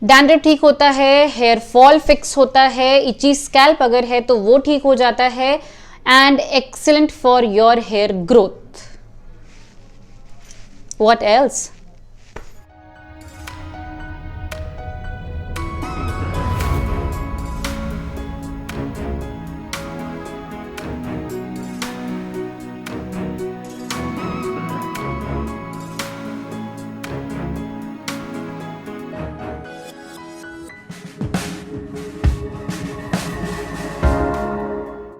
Dandruff ठीक होता है, हेयर फॉल फिक्स होता है, इची स्कैल्प अगर है तो वो ठीक हो जाता है, and excellent for your hair growth. What else?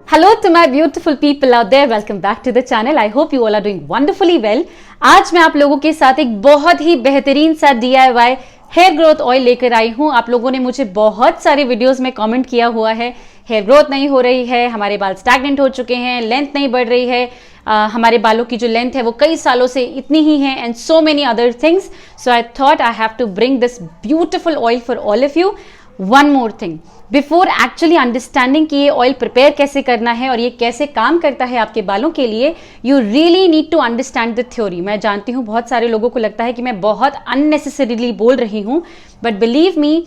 Hello to my beautiful people out there. Welcome back to the channel. I hope you all are doing wonderfully well. आज मैं आप लोगों के साथ एक बहुत ही बेहतरीन सा DIY हेयर ग्रोथ ऑयल लेकर आई हूँ। आप लोगों ने मुझे बहुत सारे वीडियोस में कमेंट किया हुआ है, हेयर ग्रोथ नहीं हो रही है, हमारे बाल स्टैग्नेंट हो चुके हैं, लेंथ नहीं बढ़ रही है, हमारे बालों की जो लेंथ है वो कई सालों से इतनी ही है, and so many other things. So I thought I have to bring this beautiful oil for all of you. One more thing, before actually understanding कि ये ऑयल प्रिपेयर कैसे करना है और ये कैसे काम करता है आपके बालों के लिए, you really need to understand the theory. मैं जानती हूँ बहुत सारे लोगों को लगता है कि मैं बहुत अननेसेसरीली बोल रही हूँ, बट बिलीव मी,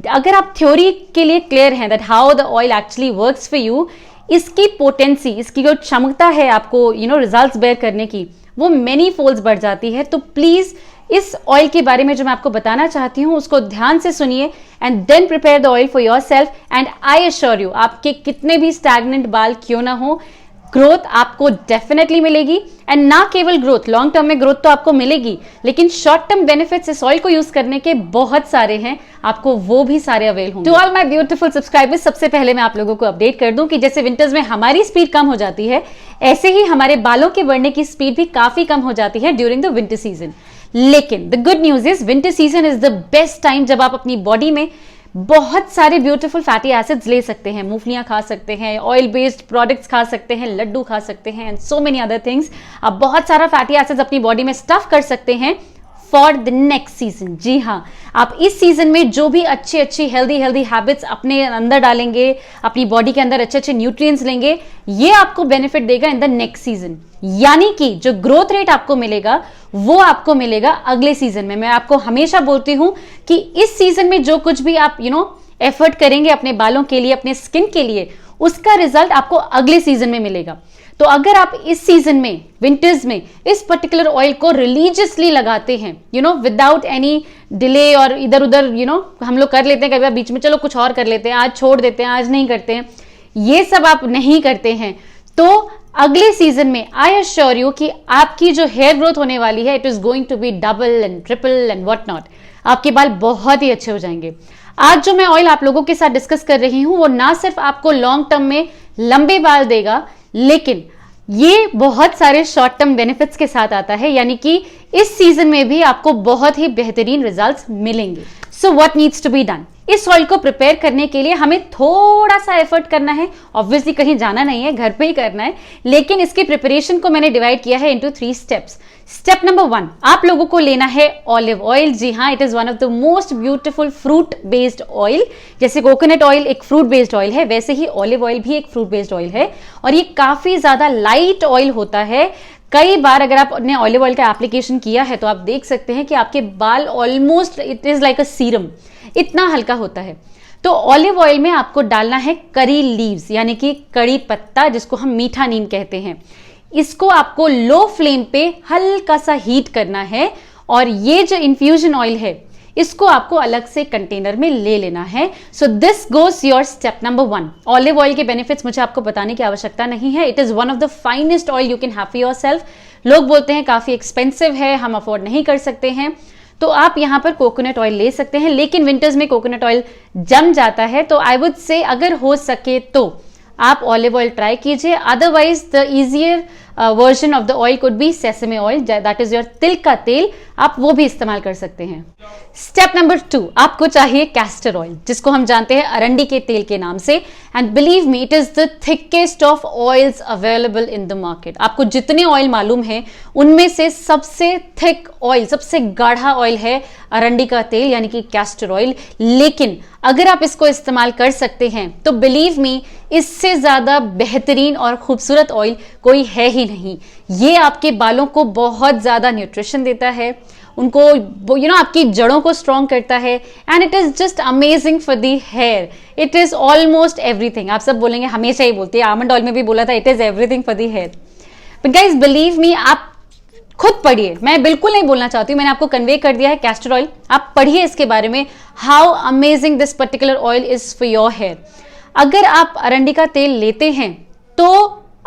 अगर आप थ्योरी के लिए क्लियर हैं that how the oil actually works for you, इसकी पोटेंसी, इसकी जो क्षमता है आपको रिजल्ट्स बेयर करने की, वो मेनी फोल्ड्स बढ़ जाती है। तो प्लीज इस ऑयल के बारे में जो मैं आपको बताना चाहती हूं उसको ध्यान से सुनिए, and then prepare the oil for yourself, and I assure you, आपके कितने भी स्टैग्नेंट बाल क्यों ना हो, ग्रोथ आपको डेफिनेटली मिलेगी। एंड ना केवल ग्रोथ, लॉन्ग टर्म में ग्रोथ तो आपको मिलेगी, लेकिन शॉर्ट टर्म बेनिफिट्स इस ऑयल को यूज करने के बहुत सारे हैं, आपको वो भी सारे अवेल होंगे। To all my beautiful subscribers, सबसे पहले मैं आप लोगों को अपडेट कर दूं कि जैसे विंटर्स में हमारी स्पीड कम हो जाती है, ऐसे ही हमारे बालों के बढ़ने की स्पीड भी काफी कम हो जाती है ड्यूरिंग द विंटर सीजन। लेकिन the good news is winter season is the best time जब आप अपनी बॉडी में बहुत सारे ब्यूटीफुल फैटी एसिड्स ले सकते हैं। मूंगफलियां खा सकते हैं, ऑयल बेस्ड प्रोडक्ट्स खा सकते हैं, लड्डू खा सकते हैं, and so many other things. आप बहुत सारा फैटी एसिड्स अपनी बॉडी में स्टफ कर सकते हैं फॉर द नेक्स्ट सीजन। जी हाँ, आप इस सीजन में जो भी अच्छी अच्छी हेल्दी हैबिट्स अपने अंदर डालेंगे, अपनी बॉडी के अंदर अच्छे अच्छे न्यूट्रिएंट्स लेंगे, ये आपको बेनिफिट देगा इन द नेक्स्ट सीजन। यानी कि जो ग्रोथ रेट आपको मिलेगा वो आपको मिलेगा अगले सीजन में। मैं आपको हमेशा बोलती हूं कि इस सीजन में जो कुछ भी आप एफर्ट करेंगे अपने बालों के लिए, अपने स्किन के लिए, उसका रिजल्ट आपको अगले सीजन में मिलेगा। तो अगर आप इस सीजन में, विंटर्स में, इस पर्टिकुलर ऑयल को रिलीजियसली लगाते हैं, विदाउट एनी डिले, और इधर उधर हम लोग कर लेते हैं कई बार बीच में, चलो कुछ और कर लेते हैं, आज छोड़ देते हैं, आज नहीं करते हैं, ये सब आप नहीं करते हैं, तो अगले सीजन में आई एश्योर यू कि आपकी जो हेयर ग्रोथ होने वाली है, it is going to be double and triple and what not. आपके बाल बहुत ही अच्छे हो जाएंगे। आज जो मैं ऑयल आप लोगों के साथ डिस्कस कर रही हूं वो ना सिर्फ आपको लॉन्ग टर्म में लंबे बाल देगा, लेकिन ये बहुत सारे शॉर्ट टर्म बेनिफिट्स के साथ आता है, यानी कि इस सीजन में भी आपको बहुत ही बेहतरीन रिजल्ट्स मिलेंगे। So what needs to be done? इस ऑयल को प्रिपेयर करने के लिए हमें थोड़ा सा एफर्ट करना है। ऑब्वियसली कहीं जाना नहीं है, घर पे ही करना है, लेकिन इसकी प्रिपरेशन को मैंने डिवाइड किया है इनटू 3 स्टेप्स। स्टेप नंबर 1, आप लोगों को लेना है ऑलिव ऑयल। जी हाँ, it is one of the most beautiful fruit based oil. जैसे कोकोनट ऑयल एक फ्रूट बेस्ड ऑयल है, वैसे ही ऑलिव ऑयल भी एक फ्रूट बेस्ड ऑयल है, और ये काफी ज्यादा लाइट ऑयल होता है। कई बार अगर आपने ऑलिव ऑयल का एप्लीकेशन किया है तो आप देख सकते हैं कि आपके बाल almost, it is like a serum, इतना हल्का होता है। तो ऑलिव ऑयल में आपको डालना है करी लीव्स, यानी कि कड़ी पत्ता, जिसको हम मीठा नीम कहते हैं। इसको आपको लो फ्लेम पे हल्का सा हीट करना है, और ये जो इन्फ्यूजन ऑयल है इसको आपको अलग से कंटेनर में ले लेना है। So this goes your step number 1। Olive oil के बेनिफिट्स मुझे आपको बताने की आवश्यकता नहीं है। It is one of the finest oil you can have for yourself. लोग बोलते हैं काफी एक्सपेंसिव है, हम अफोर्ड नहीं कर सकते हैं, तो आप यहां पर कोकोनट ऑयल ले सकते हैं, लेकिन विंटर्स में कोकोनट ऑयल जम जाता है, तो आई वुड से अगर हो सके तो आप ऑलिव ऑयल ट्राई कीजिए। Otherwise the easier version of the oil could be sesame oil, that is your तिल का तेल, आप वो भी इस्तेमाल कर सकते हैं। स्टेप नंबर 2, आपको चाहिए कैस्टर ऑयल, जिसको हम जानते हैं अरंडी के तेल के नाम से, and believe me it is the thickest of oils available in the market. आपको जितने ऑयल मालूम है उनमें से सबसे थिक ऑयल, सबसे गाढ़ा ऑयल है अरंडी का तेल, यानी कि कैस्टर ऑयल। लेकिन अगर आप इसको इस्तेमाल कर सकते हैं तो बिलीव मी, इससे ज्यादा बेहतरीन और खूबसूरत ऑयल कोई है ही नहीं। ये आपके बालों को बहुत ज्यादा न्यूट्रिशन देता है, उनको आपकी जड़ों को स्ट्रॉन्ग करता है, and it is just amazing for the hair. It is almost everything. आप सब बोलेंगे, हमेशा ही बोलती है, आमंड ऑयल में भी बोला था it is everything for the hair. But guys believe me, आप खुद पढ़िए, मैं बिल्कुल नहीं बोलना चाहती हूँ, मैंने आपको कन्वे कर दिया है कैस्टर ऑयल. आप पढ़िए इसके बारे में, how amazing this particular oil is for your hair. अगर आप अरंडी का तेल लेते हैं तो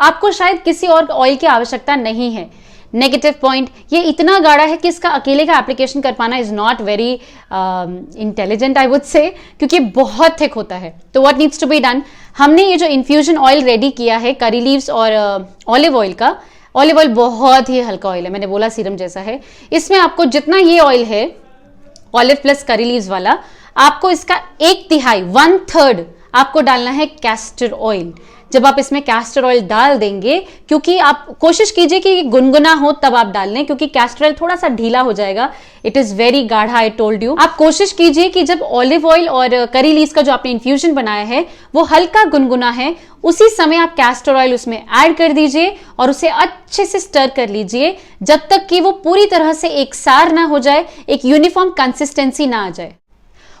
आपको शायद किसी और ऑयल की आवश्यकता नहीं है. नेगेटिव पॉइंट, ये इतना गाढ़ा है कि इसका अकेले का एप्लीकेशन कर पाना is not very intelligent I would say, क्योंकि बहुत थिक होता है. तो what needs to be done, हमने ये जो इन्फ्यूजन ऑयल रेडी किया है करी लीव्स और ऑलिव ऑयल का, ऑलिव ऑयल बहुत ही हल्का ऑयल है, मैंने बोला सीरम जैसा है. इसमें आपको जितना ये ऑयल है ऑलिव प्लस करी लीव्स वाला, आपको इसका 1/3 1/3 आपको डालना है कैस्टर ऑयल. जब आप इसमें कैस्टर ऑयल डाल देंगे, क्योंकि आप कोशिश कीजिए कि गुनगुना हो तब आप डाल लें, क्योंकि कैस्टर ऑयल थोड़ा सा ढीला हो जाएगा. इट इज वेरी गाढ़ा, आई टोल्ड यू. आप कोशिश कीजिए कि जब ऑलिव ऑयल और करी लीव्स का जो आपने इन्फ्यूजन बनाया है वो हल्का गुनगुना है, उसी समय आप कैस्टर ऑयल उसमें ऐड कर दीजिए और उसे अच्छे से स्टर कर लीजिए जब तक कि वो पूरी तरह से एकसार ना हो जाए, एक यूनिफॉर्म कंसिस्टेंसी ना आ जाए.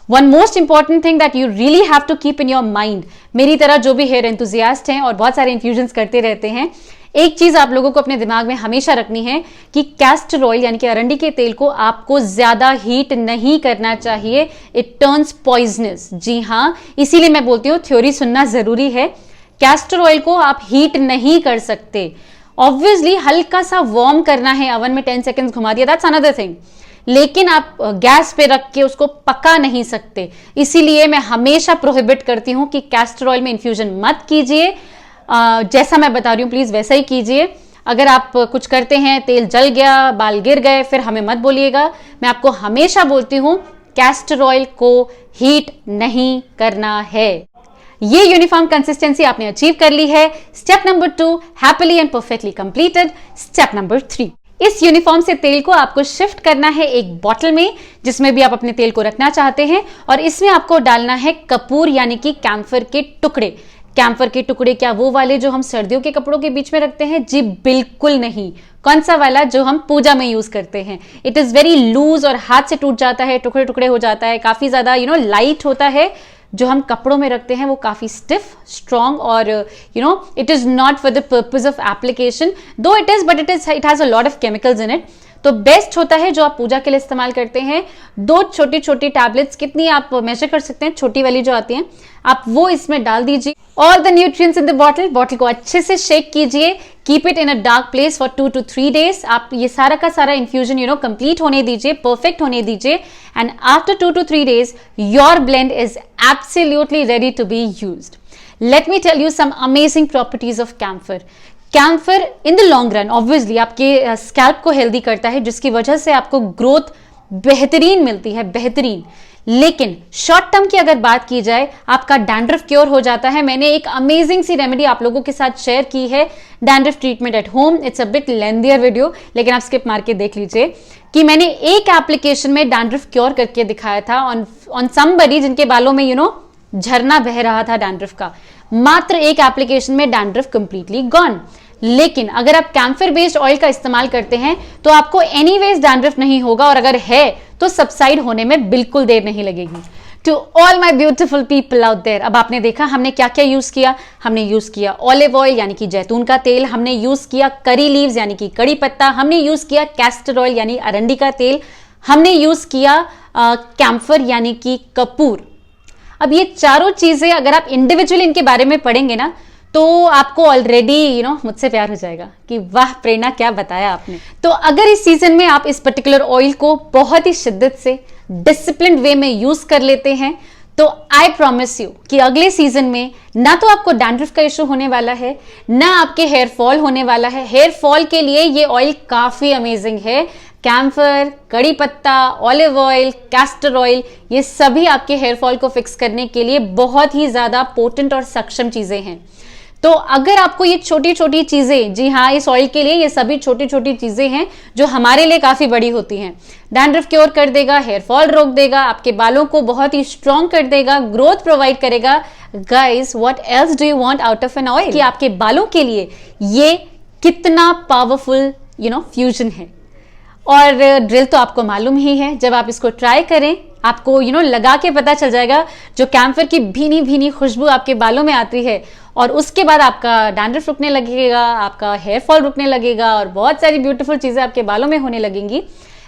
One most important thing that you really have to keep in your mind, मेरी तरह जो भी हेयर एंथुजियास्ट हैं और बहुत सारे इन्फ्यूजन्स करते रहते हैं, एक चीज आप लोगों को अपने दिमाग में हमेशा रखनी है कि कैस्टर ऑयल यानी कि अरंडी के तेल को आपको ज्यादा हीट नहीं करना चाहिए. It turns poisonous. जी हाँ, इसीलिए मैं बोलती हूँ थ्योरी सुनना जरूरी है. कैस्टर ऑयल को आप हीट नहीं कर सकते. ऑब्वियसली हल्का सा वार्म करना है, ओवन में 10 सेकेंड्स घुमा दिया, दैट्स अनदर थिंग, लेकिन आप गैस पे रख के उसको पका नहीं सकते. इसीलिए मैं हमेशा प्रोहिबिट करती हूं कि कैस्टर ऑयल में इन्फ्यूजन मत कीजिए. जैसा मैं बता रही हूं प्लीज वैसा ही कीजिए. अगर आप कुछ करते हैं, तेल जल गया, बाल गिर गए, फिर हमें मत बोलिएगा. मैं आपको हमेशा बोलती हूं कैस्टर ऑयल को हीट नहीं करना है. ये यूनिफॉर्म कंसिस्टेंसी आपने अचीव कर ली है. Step number 2 happily and perfectly completed. Step number 3, इस यूनिफॉर्म से तेल को आपको शिफ्ट करना है एक बॉटल में, जिसमें भी आप अपने तेल को रखना चाहते हैं, और इसमें आपको डालना है कपूर यानी कि कैम्फर के टुकड़े. कैम्फर के टुकड़े क्या वो वाले जो हम सर्दियों के कपड़ों के बीच में रखते हैं? जी बिल्कुल नहीं. कौन सा वाला? जो हम पूजा में यूज करते हैं. इट इज वेरी लूज और हाथ से टूट जाता है, टुकड़े टुकड़े हो जाता है, काफी ज्यादा लाइट होता है. जो हम कपड़ों में रखते हैं वो काफी स्टिफ, स्ट्रॉन्ग और it is not for the purpose of application, though it is, but it has a lot of chemicals in it. तो बेस्ट होता है जो आप पूजा के लिए इस्तेमाल करते हैं, 2 छोटी छोटी टैबलेट्स, कितनी आप मेजर कर सकते हैं, छोटी वाली जो आती हैं, आप वो इसमें डाल दीजिए. All the nutrients in the bottle को अच्छे से शेक कीजिए. Keep it in a dark place for 2 to 3 days. आप ये सारा का सारा इन्फ्यूजन कंप्लीट होने दीजिए, परफेक्ट होने दीजिए, and after 2 to 3 days your blend is absolutely ready to be used. Let me tell you some amazing properties of camphor. Camphor in the long run obviously आपके स्कैल्प को healthy करता है, जिसकी वजह से आपको ग्रोथ बेहतरीन मिलती है, बेहतरीन. लेकिन शॉर्ट टर्म की अगर बात की जाए, आपका डैंड्रफ क्योर हो जाता है. मैंने एक अमेजिंग सी रेमेडी आप लोगों के साथ शेयर की है, dandruff treatment at home. It's a bit lengthier video, लेकिन आप स्किप मार के देख लीजिए कि मैंने एक एप्लीकेशन में डैंड्रफ क्योर करके दिखाया था ऑन समबडी जिनके बालों में झरना बह रहा था डैंड्रफ का. मात्र एक एप्लीकेशन में डैंड्रफ कंप्लीटली गॉन. लेकिन अगर आप कैम्फर बेस्ड ऑयल का इस्तेमाल करते हैं तो आपको एनीवेज डैंड्रफ नहीं होगा, और अगर है तो सबसाइड होने में बिल्कुल देर नहीं लगेगी. To all my beautiful people out there, अब आपने देखा हमने क्या क्या यूज किया. हमने यूज किया ऑलिव ऑयल यानी कि जैतून का तेल, हमने यूज किया करी लीव्स यानी कि कड़ी पत्ता, हमने यूज किया कैस्टर ऑयल यानी अरंडी का तेल, हमने यूज किया कैम्फर यानी कि कपूर. अब ये चारों चीजें अगर आप इंडिविजुअली इनके बारे में पढ़ेंगे ना, तो आपको ऑलरेडी मुझसे प्यार हो जाएगा कि वाह प्रेरणा क्या बताया आपने. तो अगर इस सीजन में आप इस पर्टिकुलर ऑयल को बहुत ही शिद्दत से डिसिप्लिन्ड वे में यूज कर लेते हैं, तो आई प्रॉमिस यू कि अगले सीजन में ना तो आपको डैंड्रफ का इशू होने वाला है, ना आपके हेयर फॉल होने वाला है. हेयर फॉल के लिए ये ऑयल काफी अमेजिंग है. कैम्फर, कड़ी पत्ता, ऑलिव ऑयल, कैस्टर ऑयल, ये सभी आपके हेयर फॉल को फिक्स करने के लिए बहुत ही ज्यादा पोटेंट और सक्षम चीजें हैं. तो अगर आपको ये छोटी छोटी चीजें, जी हाँ इस ऑयल के लिए ये सभी छोटी छोटी चीजें हैं जो हमारे लिए काफी बड़ी होती हैं. डैंड्रफ क्योर कर देगा, हेयर फॉल रोक देगा, आपके बालों को बहुत ही स्ट्रॉन्ग कर देगा, ग्रोथ प्रोवाइड करेगा. Guys what else do you want out of an oil? कि आपके बालों के लिए ये कितना पावरफुल फ्यूजन है. और ड्रिल तो आपको मालूम ही है, जब आप इसको ट्राई करें आपको लगा के पता चल जाएगा, जो कैम्फर की भीनी भीनी खुशबू आपके बालों में आती है और उसके बाद आपका डैंड्रफ रुकने लगेगा, आपका हेयर फॉल रुकने लगेगा और बहुत सारी ब्यूटीफुल चीजें आपके बालों में होने लगेंगी।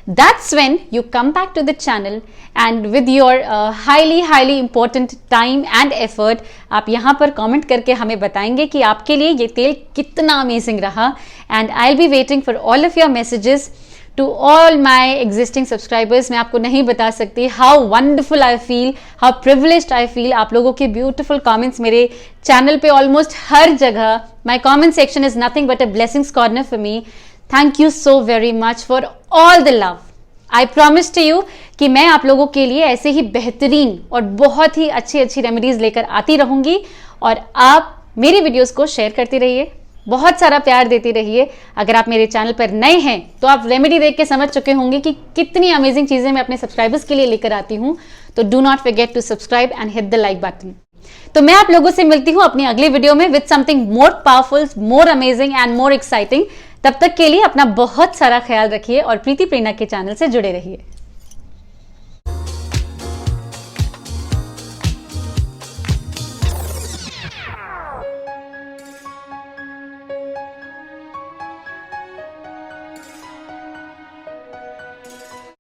That's when you come back to the channel and with your highly important time and effort आप यहाँ पर कमेंट करके हमें बताएंगे कि आपके लिए ये तेल कितना अमेजिंग रहा। And I will be waiting for all of your messages to all my existing subscribers. मैं आपको नहीं बता सकती how wonderful I feel, how privileged I feel. आप लोगों के ब्यूटीफुल कमेंट्स मेरे चैनल पे ऑलमोस्ट हर जगह, my comment section is nothing but a blessings corner for me. Thank you so very much for all the love. I promise to you कि मैं आप लोगों के लिए ऐसे ही बेहतरीन और बहुत ही अच्छी अच्छी रेमेडीज लेकर आती रहूंगी और आप मेरी वीडियोस को शेयर करती रहिए, बहुत सारा प्यार देती रहिए। अगर आप मेरे चैनल पर नए हैं तो आप रेमेडी देख के समझ चुके होंगे कि कितनी अमेजिंग चीजें मैं अपने सब्सक्राइबर्स के लिए लेकर आती हूँ। तो do not forget to subscribe and hit the like button. तो मैं आप लोगों से मिलती हूँ अपनी अगली वीडियो में with something more powerful, more amazing and more exciting. तब तक के लिए अपना बहुत सारा ख्याल रखिए और प्रीति प्रेरणा के चैनल से जुड़े रहिए।